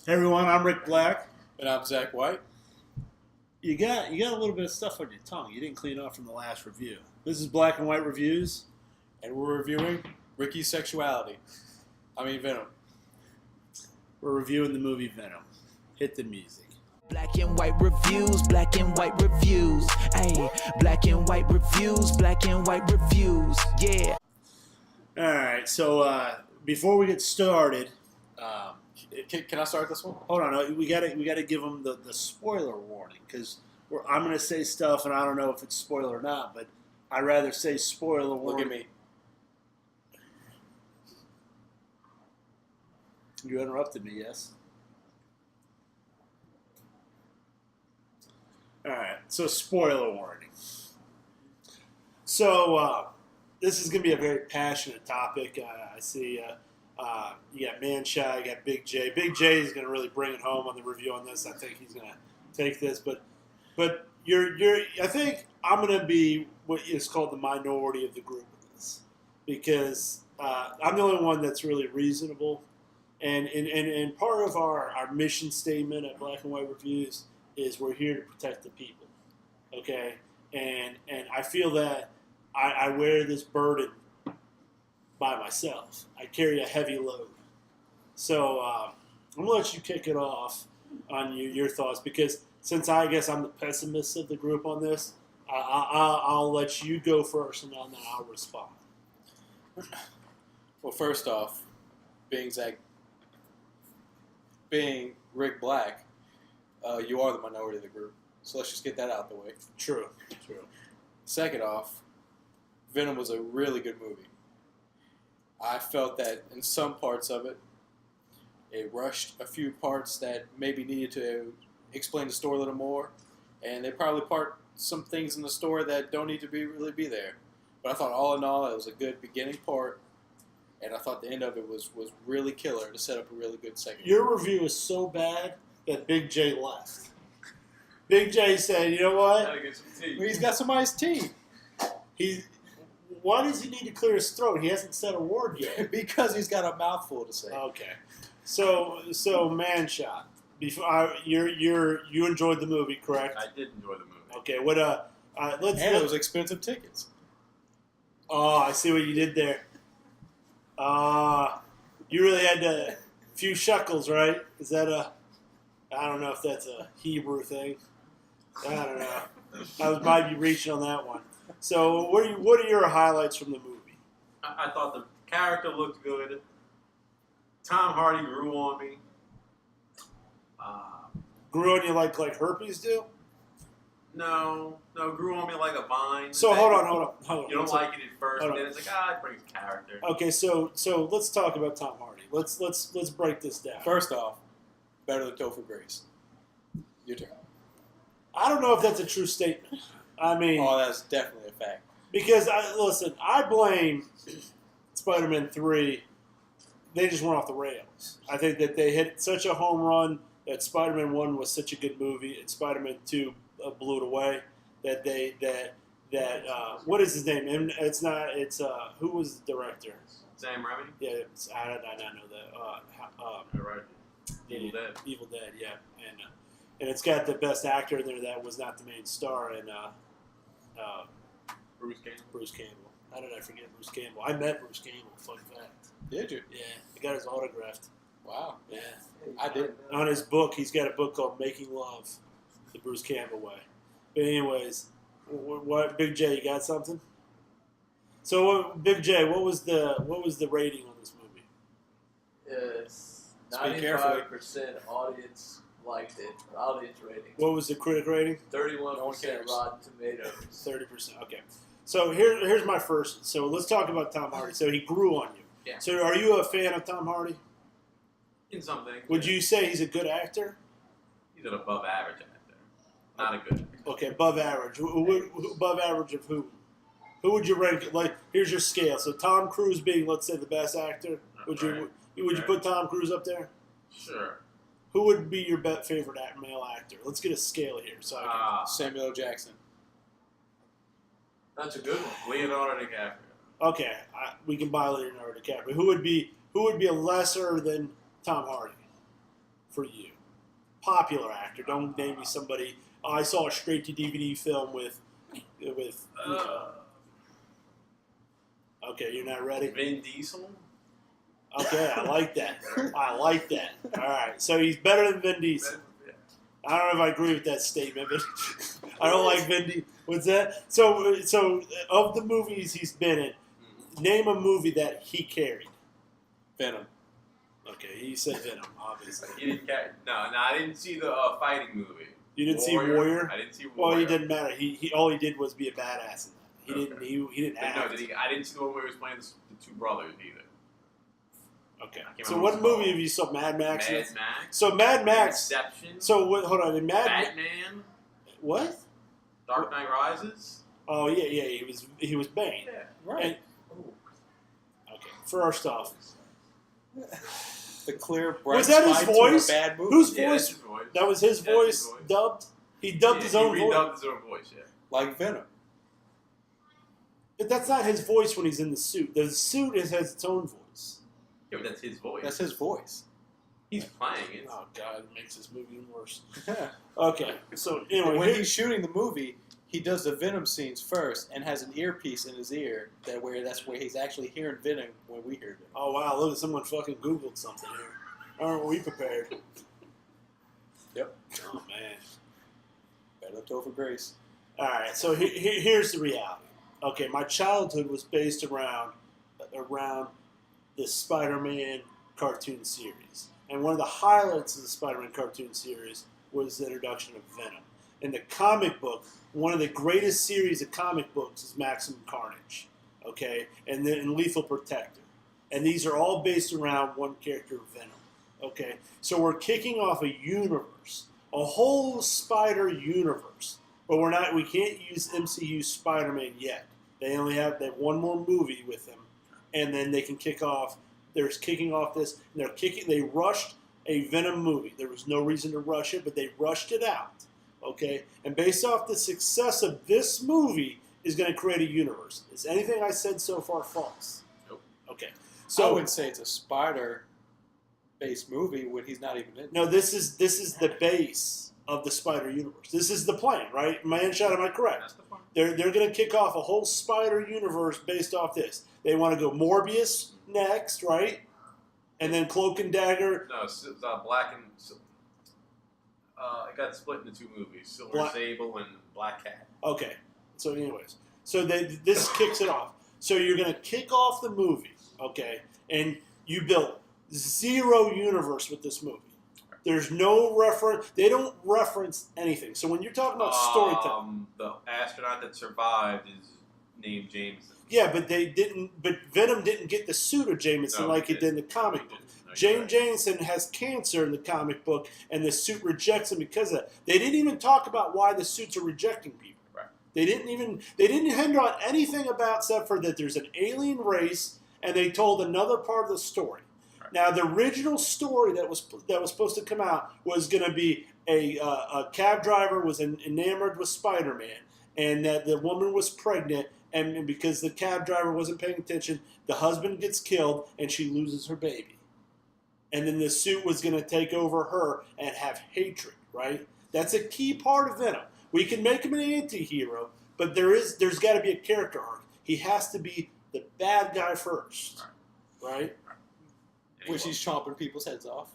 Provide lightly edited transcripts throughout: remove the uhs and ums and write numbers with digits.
Hey everyone, I'm Rick Black. And I'm Zach White. You got a little bit of stuff on your tongue. You didn't clean up from the last review. This is Black and White Reviews. And we're reviewing Ricky's Sexuality. Venom. We're reviewing the movie Venom. Hit the music. Black and white reviews, black and white reviews. Hey, black and white reviews, black and white reviews. Yeah. All right, so before we get started, Can I start this one? hold on. We gotta give them the spoiler warning because I'm gonna say stuff and I don't know if it's spoiler or not, but I'd rather say spoiler warning. Look at me. You interrupted me, yes? All right, so spoiler warning. So this is going to be a very passionate topic. I see you got Manshot, you got Big J. Big J is going to really bring it home on the review on this. I think he's going to take this, but I think I'm going to be what is called the minority of the group in this because I'm the only one that's really reasonable. And part of our mission statement at Black and White Reviews is we're here to protect the people, okay? And I feel that I wear this burden by myself. I carry a heavy load. So I'm going to let you kick it off on your thoughts because since I guess I'm the pessimist of the group on this, I'll let you go first and then I'll respond. Well, first off, being Rick Black, you are the minority of the group. So let's just get that out the way. True. Second off, Venom was a really good movie. I felt that in some parts of it, it rushed a few parts that maybe needed to explain the story a little more, and they probably part some things in the story that don't need to really be there. But I thought all in all, it was a good beginning part, and I thought the end of it was really killer to set up a really good second. Your review is so bad that Big J left. Big J said, "You know what? Gotta get some tea. He's got some iced tea. Why does he need to clear his throat? He hasn't said a word yet." Because he's got a mouthful to say. Okay, so Manshot. Before you enjoyed the movie, correct? I did enjoy the movie. Okay, what let's. And those expensive tickets. Oh, I see what you did there. You really had a few shekels, right? Is that I don't know if that's a Hebrew thing. I don't know. I might be reaching on that one. So, what are your highlights from the movie? I thought the character looked good. Tom Hardy grew on me. Grew on you like herpes do? No, grew on me like a vine. So hold on. You don't like it at first, hold and on. then it's like, it brings character. Okay, so let's talk about Tom Hardy. Let's break this down. First off, better than Topher Grace. Your turn. I don't know if that's a true statement. I mean, Oh, that's definitely a fact. because I blame Spider-Man 3. They just went off the rails. I think that they hit such a home run that Spider-Man 1 was such a good movie, and Spider-Man 2 blew it away. What is his name? And it's who was the director? Sam Raimi. Yeah, I don't know that. Right. Evil Dead. Evil Dead, yeah, and it's got the best actor in there that was not the main star, and Bruce Campbell. Bruce Campbell. How did I forget Bruce Campbell? I met Bruce Campbell. Fun fact. Did you? Yeah, I got his autographed. Wow. Yeah, I did. on his book, he's got a book called "Making Love," the Bruce Campbell way. But anyways, what Big J, you got something? So, Big J, what was the rating on this movie? Yes, Speak carefully. 95% audience liked it. Audience rating. What was the critic rating? 31% No one cares. Rotten Tomatoes. 30%. Okay. So here's my first. So let's talk about Tom Hardy. So he grew on you. Yeah. So are you a fan of Tom Hardy? In some things. Would you say he's a good actor? He's an above average actor. Not a good actor. Okay, above average. Above average of who? Who would you rank? Like, here's your scale. So Tom Cruise being, let's say, the best actor. Would you put Tom Cruise up there? Sure. Who would be your favorite male actor? Let's get a scale here. So Samuel L. Jackson. That's a good one. Leonardo DiCaprio. okay, we can buy Leonardo DiCaprio. Who would be a lesser than Tom Hardy? for you? Popular actor. Don't name me somebody. Oh, I saw a straight to DVD film with. You know. Okay, you're not ready. Vin Diesel. Okay, I like that. I like that. All right, so he's better than Vin Diesel. I don't know if I agree with that statement, but I don't like Vin Diesel. What's that? So of the movies he's been in, name a movie that he carried. Venom. Okay, he said Venom, obviously. He didn't no, I didn't see the fighting movie. You didn't see Warrior? I didn't see Warrior. Well, he didn't matter. He all he did was be a badass in that. He didn't. He didn't But act. no, I didn't see the one where he was playing the two brothers either. Okay. I can't So remember what what it's movie have you saw? Mad Max. Mad Max. So Mad Max. Inception. So what? Hold on. In Batman. What? Dark Knight Rises. Oh yeah. He was Bane. Yeah. Right. And, okay. First off, The clear bright was that his spine to voice? a bad movie. Whose Yeah, that's voice? his voice. That was his That's his voice voice. dubbed. He dubbed his own he voice. redubbed his own voice. Yeah. Like Venom. But that's not his voice when he's in the suit. The suit has its own voice. Yeah, but that's his voice. That's his voice. He's playing it. Oh God, it makes this movie even worse. Okay, so anyway, When he's shooting the movie, he does the Venom scenes first and has an earpiece in his ear that's where he's actually hearing Venom when we hear Venom. oh wow, look, someone fucking Googled something here. Aren't we prepared? Yep. Oh man. Better Topher Grace. All right, so here's the reality. Okay, my childhood was based around the Spider-Man cartoon series, and one of the highlights of the Spider-Man cartoon series was the introduction of Venom. In the comic book, one of the greatest series of comic books is Maximum Carnage, okay, and then Lethal Protector, and these are all based around one character, Venom. Okay, so we're kicking off a universe, a whole Spider universe, but we can't use MCU Spider-Man yet. They have one more movie with him, and then they can kick off. They're kicking off this. And they rushed a Venom movie. There was no reason to rush it, but they rushed it out. Okay, and based off the success of this movie, is going to create a universe. Is anything I said so far false? Nope. Okay, So I so wouldn't say it's a Spider-based movie when he's not even in it. no, this is the base of the Spider universe. This is the plan, right? Manshot, am I correct? That's the fun. They're going to kick off a whole Spider universe based off this. They want to go Morbius next, right? And then Cloak and Dagger. No, it's Black and. It got split into two movies: Silver Sable and Black Cat. Okay. So, anyways, this kicks it off. So you're going to kick off the movie, okay? And you built zero universe with this movie. There's no reference. They don't reference anything. So when you're talking about storytelling, The astronaut that survived is named Jameson. yeah, but they didn't. But Venom didn't get the suit of Jameson No, like he it did in the didn't. comic No, book. he didn't. No, you're Jane right. Jameson has cancer in the comic book, and the suit rejects him because of that. They didn't even talk about why the suits are rejecting people. Right. They didn't hint on anything about except for that there's an alien race, and they told another part of the story. Right. Now, the original story that was supposed to come out was going to be a cab driver was enamored with Spider-Man, and that the woman was pregnant, and because the cab driver wasn't paying attention, the husband gets killed, and she loses her baby. And then the suit was going to take over her and have hatred, right? That's a key part of Venom. We can make him an anti-hero, but there's got to be a character arc. He has to be the bad guy first, right? Which he's chomping people's heads off.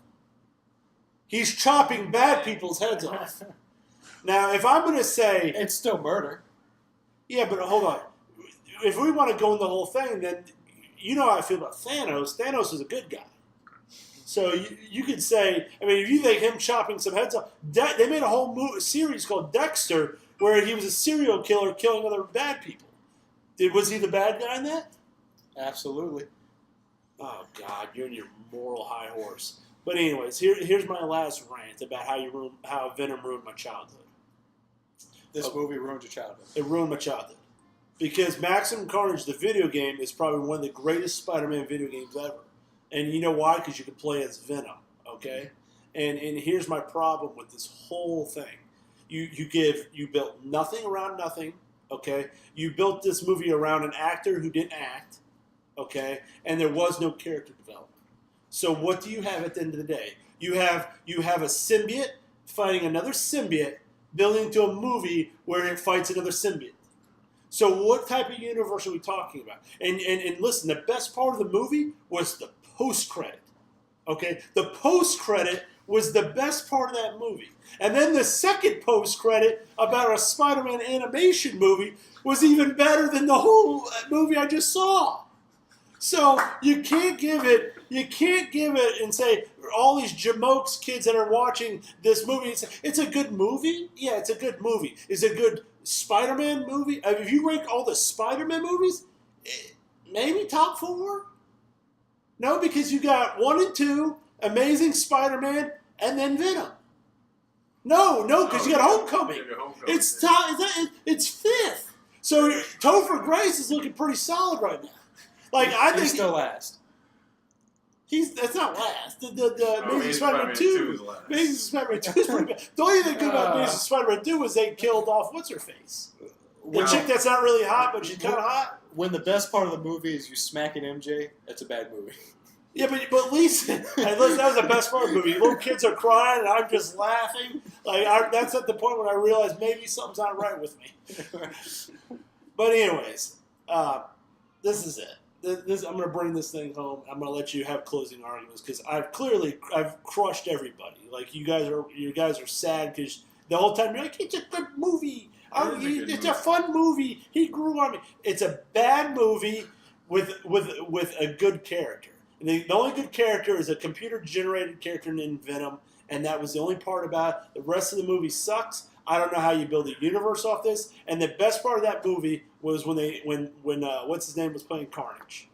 He's chopping bad people's heads off. Now, if I'm going to say... It's still murder. Yeah, but hold on. If we want to go in the whole thing, then you know how I feel about Thanos. Thanos is a good guy. So you could say, I mean, if you think him chopping some heads off, they made a whole series called Dexter where he was a serial killer killing other bad people. Was he the bad guy in that? Absolutely. Oh, God, you're in your moral high horse. But anyways, here's my last rant about how Venom ruined my childhood. This movie ruined your childhood. It ruined my childhood. Because Maximum Carnage, the video game, is probably one of the greatest Spider-Man video games ever. And you know why? Because you can play as Venom, okay? And here's my problem with this whole thing. You built nothing around nothing, okay? You built this movie around an actor who didn't act, okay? And there was no character development. So what do you have at the end of the day? You have a symbiote fighting another symbiote, building into a movie where it fights another symbiote. So what type of universe are we talking about? And listen, the best part of the movie was the post-credit. Okay? The post-credit was the best part of that movie. And then the second post-credit about a Spider-Man animation movie was even better than the whole movie I just saw. So you can't give it and say all these jamokes kids that are watching this movie, it's a good movie? Yeah, it's a good movie. Is it a good Spider-Man movie? I mean, if you rank all the Spider-Man movies, maybe top 4? No, because you got 1 and 2, Amazing Spider-Man, and then Venom. No, because you got Homecoming. It's it's 5th. So Topher Grace is looking pretty solid right now. Like I think he's still last. That's not last. The Amazing Spider-Man 2 is last. Amazing Spider-Man 2 is pretty good. The only thing good about Amazing Spider-Man 2 was they killed off what's her face. The chick that's not really hot, but she's kind of hot. When the best part of the movie is you smacking MJ, that's a bad movie. Yeah, but at least that was the best part of the movie. Little kids are crying, and I'm just laughing. That's at the point when I realized maybe something's not right with me. But anyways, this is it. I'm going to bring this thing home. I'm going to let you have closing arguments because I've crushed everybody. Like you guys are sad because the whole time you're like, it's a good movie. It's a fun movie. He grew on me. It's a bad movie with a good character. And the only good character is a computer-generated character named Venom, and that was the only part about it. The rest of the movie sucks. I don't know how you build a universe off this. And the best part of that movie was when what's his name was playing Carnage.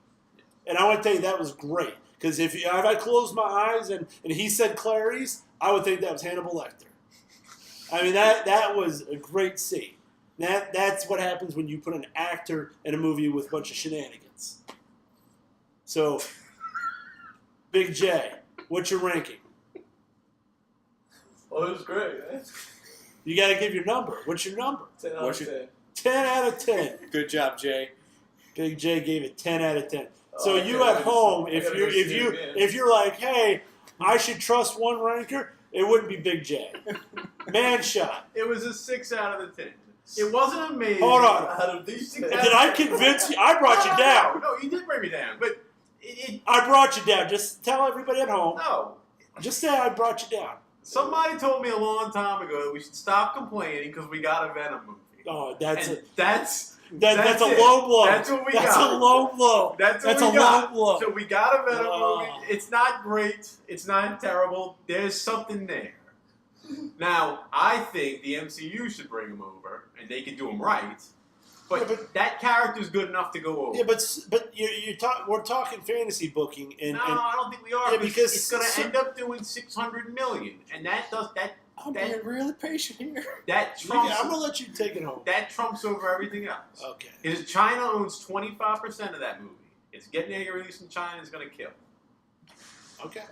And I want to tell you that was great because if I closed my eyes and he said Clarice, I would think that was Hannibal Lecter. I mean that was a great scene. That's what happens when you put an actor in a movie with a bunch of shenanigans. So, Big J, what's your ranking? Oh, it was great, man. You got to give your number. What's your number? 10 out of 10. 10 out of 10. Good job, Jay. Big J gave it 10 out of 10. So Okay, you at home, if you're like, hey, I should trust one ranker, it wouldn't be Big J. Man shot. It was a 6 out of the 10. It wasn't amazing. Hold on. Out of these 10. Did I convince you? I brought you down. No, you did bring me down, but I brought you down. Just tell everybody at home. no. Just say I brought you down. Somebody told me a long time ago that we should stop complaining because we got a Venom movie. Oh, that's And it. That's That's a it. low blow. That's what we That's got. a low blow. That's a what we got. low blow. So we got a Venom Oh. movie. It's not great. It's not terrible. There's something there. Now, I think the MCU should bring him over, and they can do him right. But, Yeah, that character's good enough to go over. Yeah, but we're talking fantasy booking, and I don't think we are. Yeah, because it's going to end up doing $600 million, and I'm being really patient here. that trumps. I'm gonna let you take it home. That trumps over everything else. Okay. Is China owns 25% of that movie. It's getting a release in China. It's going to kill. Okay.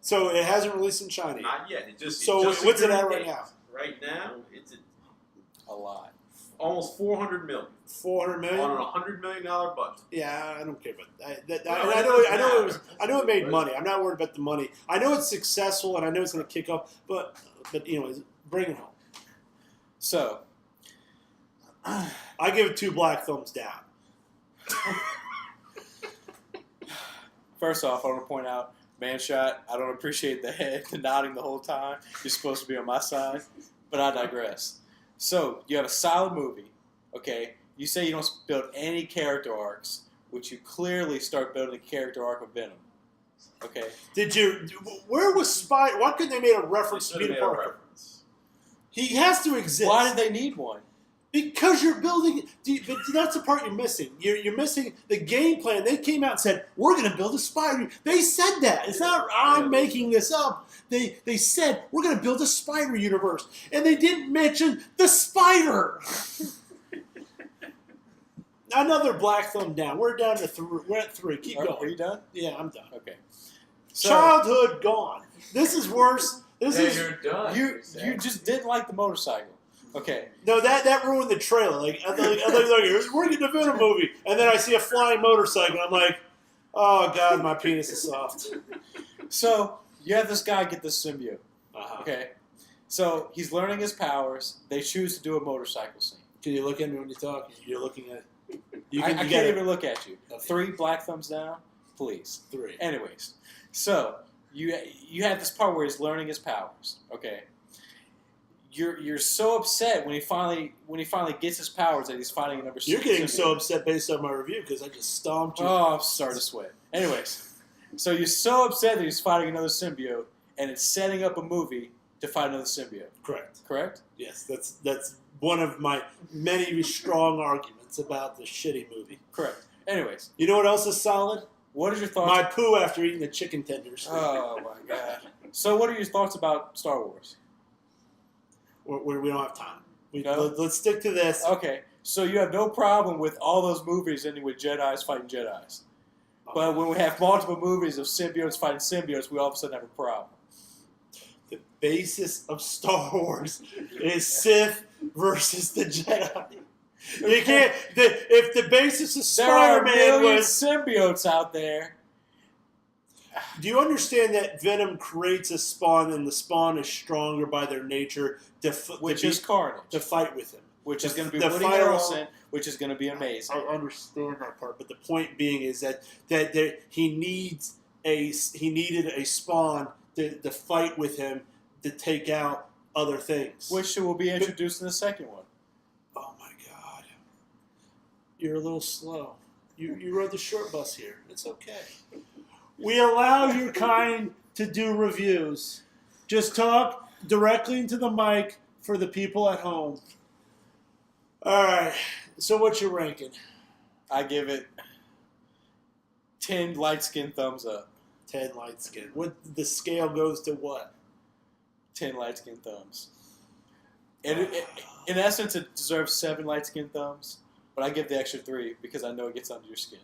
So it hasn't released in China yet. Not yet. It just. So just what's it secured at right dates. now? Right now, it's A lot. almost $400 million 400 million. on a $100 million budget. Yeah, I don't care about that. No, I know it made money. I'm not worried about the money. I know it's successful, and I know it's going to kick off. But bring it home. So, I give it 2 black thumbs down. first off, I want to point out, man shot, I don't appreciate the head, the nodding the whole time. You're supposed to be on my side, but I digress. So, you have a solid movie, okay? You say you don't build any character arcs, which you clearly start building a character arc of Venom. Okay? Where was Spider? Why couldn't they made a reference to They Peter made a Parker? reference. He has to exist. Why did they need one? Because you're building. But that's the part you're missing. You're missing the game plan. They came out and said, we're going to build a spider. They said that. It's not I'm making this up. They said, we're going to build a spider universe. And they didn't mention the spider. Another black thumb down. We're down to 3. We're at 3. Keep going. Are you done? Yeah, I'm done. Okay. So, Childhood gone. This is worse. You're done. you just didn't like the motorcycle. Okay. No, that ruined the trailer. Like we're getting a Venom movie, and then I see a flying motorcycle. I'm like, oh god, my penis is soft. So you have this guy get this symbiote. Uh-huh. Okay, so he's learning his powers. They choose to do a motorcycle scene. Can you look at me when you talk? You're looking at. I can't even look at you. Okay. 3 black thumbs down, please. 3. Anyways, so you have this part where he's learning his powers. Okay, you're so upset when he finally gets his powers that he's fighting another. You're getting symbiote. so upset based on my review because I just stomped you. Oh, I'm starting to sweat. Anyways, so you're so upset that he's fighting another symbiote, and it's setting up a movie to fight another symbiote. Correct. Correct? Yes, that's one of my many strong arguments about the shitty movie. Correct. Anyways, You know what else is solid? what are your thoughts? My poo after eating the chicken tenders. Oh my god. So, what are your thoughts about Star Wars? We don't have time. No? Let's stick to this. Okay, so you have no problem with all those movies ending with Jedis fighting Jedis. But when we have multiple movies of symbiotes fighting symbiotes, we all of a sudden have a problem. The basis of Star Wars is Sith versus the Jedi. You can't. If the basis of There are Spider-Man millions was, symbiotes out there. do you understand that Venom creates a spawn, and the spawn is stronger by their nature Which is Carnage. to fight with him? Which is going to be the Woody final- Harrelson, which is going to be amazing. I understand that part, but the point being is that he needed a spawn to fight with him to take out other things. Which will be introduced in the second one. Oh my God, you're a little slow. You rode the short bus here. It's okay. We allow your kind to do reviews. Just talk directly into the mic for the people at home. All right. So what's your ranking? I give it 10 light-skinned thumbs up. 10 light skin. What the scale goes to what? 10 light-skinned thumbs. In essence, it deserves 7 light-skinned thumbs, but I give the extra 3 because I know it gets under your skin.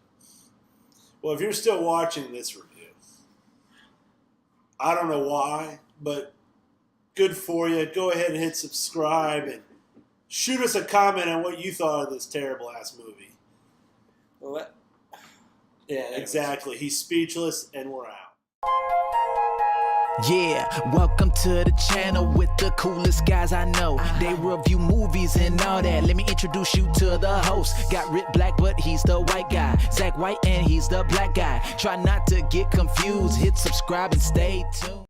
Well, if you're still watching this review, I don't know why, but good for you. Go ahead and hit subscribe and shoot us a comment on what you thought of this terrible ass movie. Well, Yeah, exactly. He's speechless, and we're out. Yeah, welcome to the channel with the coolest guys I know. They review movies and all that. Let me introduce you to the host. Got Rip Black, but he's the white guy. Zach White, and he's the black guy. Try not to get confused. Hit subscribe and stay tuned.